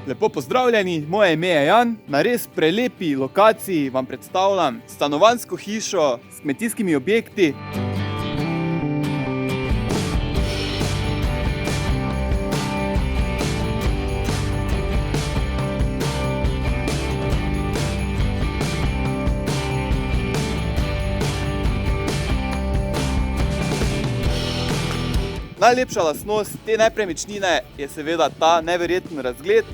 Lepo pozdravljeni, moje ime je Jan. Na res prelepi lokaciji vam predstavljam stanovanjsko hišo s kmetijskimi objekti. Najlepša lastnost te nepremičnine je seveda ta neverjeten razgled.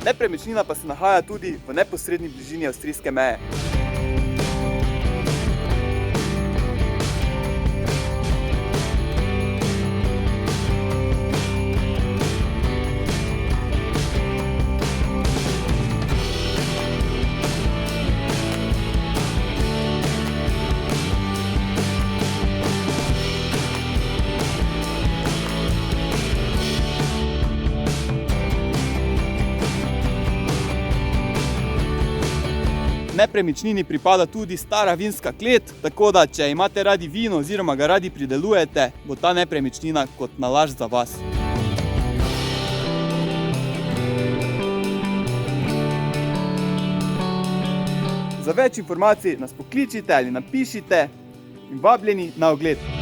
Nepremičnina pa se nahaja tudi v neposredni bližini avstrijske meje. Nepremičnini pripada tudi stara vinska klet, tako da če imate radi vino oziroma ga radi pridelujete, bo ta nepremičnina kot nalašč za vas. Za več informacij nas pokličite ali napišite in vabljeni na ogled.